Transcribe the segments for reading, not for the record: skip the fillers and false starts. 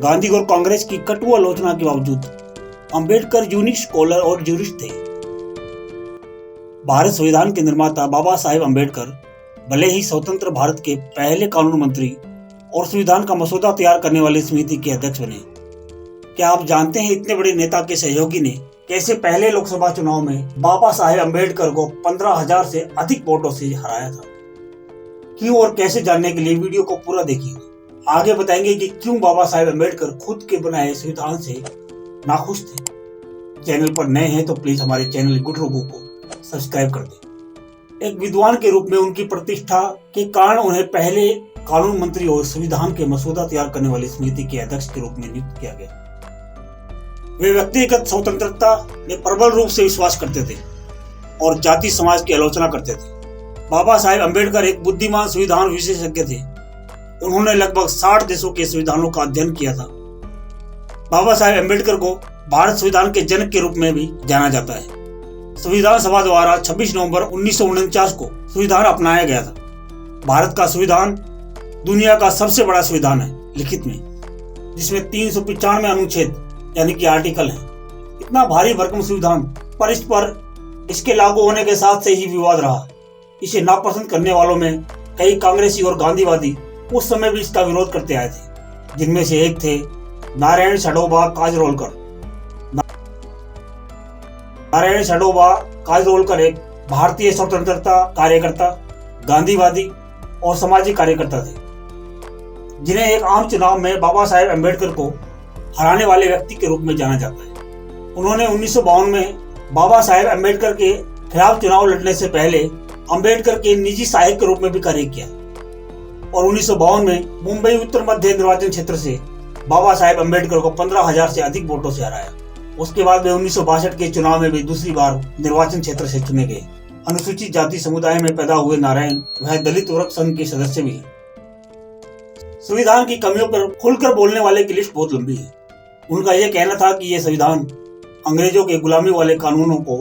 गांधी और कांग्रेस की कटु आलोचना के बावजूद अंबेडकर यूनिक स्कॉलर और ज्यूरिस्ट थे। भारत संविधान के निर्माता बाबा साहेब अंबेडकर भले ही स्वतंत्र भारत के पहले कानून मंत्री और संविधान का मसौदा तैयार करने वाली समिति के अध्यक्ष बने। क्या आप जानते हैं इतने बड़े नेता के सहयोगी ने कैसे पहले लोकसभा चुनाव में बाबा साहेब अंबेडकर को 15,000 से अधिक वोटों से हराया था? क्यों और कैसे जानने के लिए वीडियो को पूरा देखिए। आगे बताएंगे कि क्यों बाबा साहेब अंबेडकर खुद के बनाए संविधान से नाखुश थे। चैनल पर नए हैं तो प्लीज हमारे चैनल गुड रघु को सब्सक्राइब कर दें। एक विद्वान के रूप में उनकी प्रतिष्ठा के कारण उन्हें पहले कानून मंत्री और संविधान के मसौदा तैयार करने वाली समिति के अध्यक्ष के रूप में नियुक्त किया गया। वे व्यक्तिगत स्वतंत्रता में प्रबल रूप से विश्वास करते थे और जाति समाज की आलोचना करते थे। बाबा साहेब अंबेडकर एक बुद्धिमान संविधान विशेषज्ञ थे। उन्होंने लगभग 60 देशों के संविधानों का अध्ययन किया था। बाबा साहेब अंबेडकर को भारत संविधान के जनक के रूप में भी जाना जाता है। संविधान सभा द्वारा 26 नवंबर 1949 को संविधान अपनाया गया था। भारत का संविधान दुनिया का सबसे बड़ा संविधान है लिखित में, जिसमें 395 अनुच्छेद यानी कि आर्टिकल हैं। इतना भारी भरकम संविधान पर इस पर इसके लागू होने के साथ से ही विवाद रहा। इसे नापसंद करने वालों में कई कांग्रेसी और गांधीवादी उस समय भी इसका विरोध करते आए थे, जिनमें से एक थे नारायण सडोबा काजरोलकर। नारायण सडोबा काजरोलकर एक भारतीय स्वतंत्रता कार्यकर्ता, गांधीवादी और सामाजिक कार्यकर्ता थे, जिन्हें एक आम चुनाव में बाबा साहेब अंबेडकर को हराने वाले व्यक्ति के रूप में जाना जाता है। उन्होंने 1952 में बाबा साहेब अंबेडकर के खिलाफ चुनाव लड़ने से पहले अंबेडकर के निजी सहायक के रूप में भी कार्य किया और 1952 में मुंबई उत्तर मध्य निर्वाचन क्षेत्र से बाबा साहेब अंबेडकर को 15,000 से अधिक वोटों से हराया। उसके बाद वे 1962 के चुनाव में भी दूसरी बार निर्वाचन क्षेत्र से चुने गए। अनुसूचित जाति समुदाय में पैदा हुए नारायण वह दलित वर्ग संघ के सदस्य भी हैं। संविधान की कमियों पर खुलकर बोलने वाले की लिस्ट बहुत लंबी है। उनका यह कहना था कि यह संविधान अंग्रेजों के गुलामी वाले कानूनों को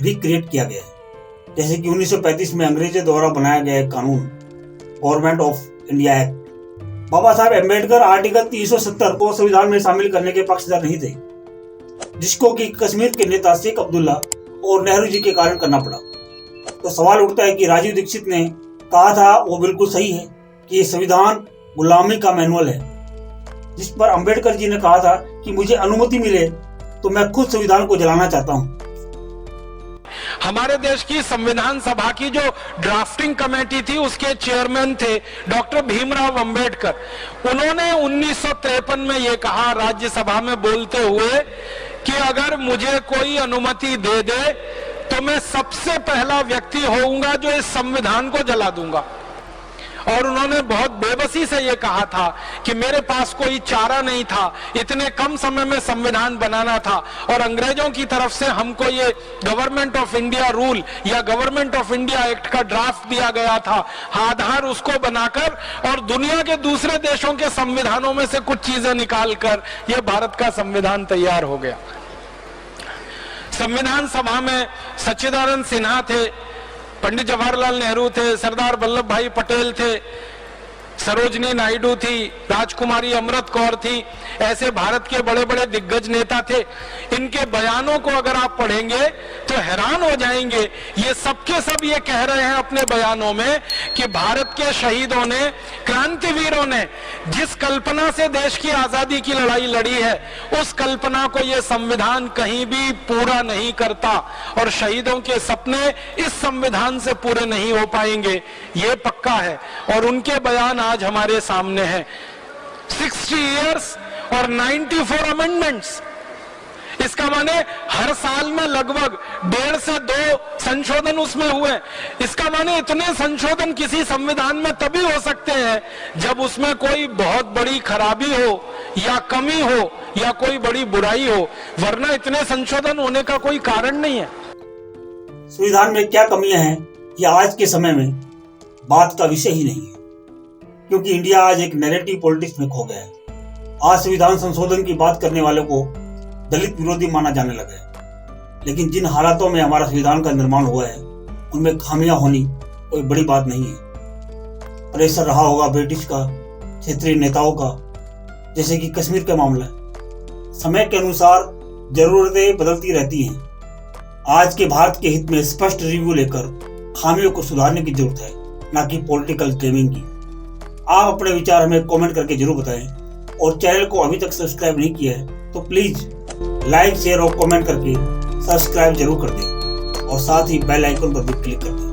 रिक्रिएट किया गया है, जैसे कि 1935 में अंग्रेजों द्वारा बनाया गया कानून government of India act. Baba Saheb Ambedkar article 370 को संविधान में शामिल करने के पक्षधर नहीं थे, जिसको कि कश्मीर के नेता शेख अब्दुल्ला और नेहरू जी के कारण करना पड़ा। तो सवाल उठता है कि राजीव दीक्षित ने कहा था वो बिल्कुल सही है कि ये संविधान गुलामी का मैनुअल है, जिस पर अंबेडकर जी ने कहा था कि मुझे अनुमति मिले तो मैं खुद संविधान को जलाना चाहता हूं। हमारे देश की संविधान सभा की जो ड्राफ्टिंग कमेटी थी उसके चेयरमैन थे डॉक्टर भीमराव अंबेडकर। उन्होंने 1953 में ये कहा राज्यसभा में बोलते हुए कि अगर मुझे कोई अनुमति दे दे तो मैं सबसे पहला व्यक्ति होऊंगा जो इस संविधान को जला दूंगा। और उन्होंने बहुत बेबसी से ये कहा था कि मेरे पास कोई चारा नहीं था, इतने कम समय में संविधान बनाना था और अंग्रेजों की तरफ से हमको ये गवर्नमेंट ऑफ इंडिया रूल या गवर्नमेंट ऑफ इंडिया एक्ट का ड्राफ्ट दिया गया था। आधार उसको बनाकर और दुनिया के दूसरे देशों के संविधानों में से कुछ चीजें निकालकर ये भारत का संविधान तैयार हो गया। संविधान सभा में सच्चिदानंद सिन्हा थे, पंडित जवाहरलाल नेहरू थे, सरदार वल्लभ भाई पटेल थे, सरोजनी नायडू थी, राजकुमारी अमृत कौर थी। ऐसे भारत के बड़े बड़े दिग्गज नेता थे। इनके बयानों को अगर आप पढ़ेंगे तो हैरान हो जाएंगे। ये सबके सब ये कह रहे हैं अपने बयानों में कि भारत के शहीदों ने, क्रांतिवीरों ने जिस कल्पना से देश की आजादी की लड़ाई लड़ी है उस कल्पना को ये संविधान कहीं भी पूरा नहीं करता और शहीदों के सपने इस संविधान से पूरे नहीं हो पाएंगे, ये पक्का है। और उनके बयान आज हमारे सामने हैं। 60 इयर्स और 94 अमेंडमेंट्स, इसका माने हर साल में लगभग 1.5 से 2 संशोधन उसमें हुए। इसका माने इतने संशोधन किसी संविधान में तभी हो सकते हैं जब उसमें कोई बहुत बड़ी खराबी हो या कमी हो या कोई बड़ी बुराई हो, वरना इतने संशोधन होने का कोई कारण नहीं है। संविधान में क्या कमियां हैं यह आज के समय में बात का विषय ही नहीं है, क्योंकि इंडिया आज एक नैरेटिव पॉलिटिक्स में खो गया है। आज संविधान संशोधन की बात करने वालों को दलित विरोधी माना जाने लगा है, लेकिन जिन हालातों में हमारा संविधान का निर्माण हुआ है उनमें खामियां होनी कोई बड़ी बात नहीं है। प्रेशर रहा होगा ब्रिटिश का, क्षेत्रीय नेताओं का, जैसे कि कश्मीर का मामला। समय के अनुसार जरूरतें बदलती रहती हैं। आज के भारत के हित में स्पष्ट रिव्यू लेकर खामियों को सुधारने की जरूरत है, ना कि पॉलिटिकल गेमिंग की। आप अपने विचार हमें कमेंट करके जरूर बताएं और चैनल को अभी तक सब्सक्राइब नहीं किया है तो प्लीज लाइक, शेयर और कमेंट करके सब्सक्राइब जरूर कर दें और साथ ही बेल आइकन पर भी क्लिक कर दें।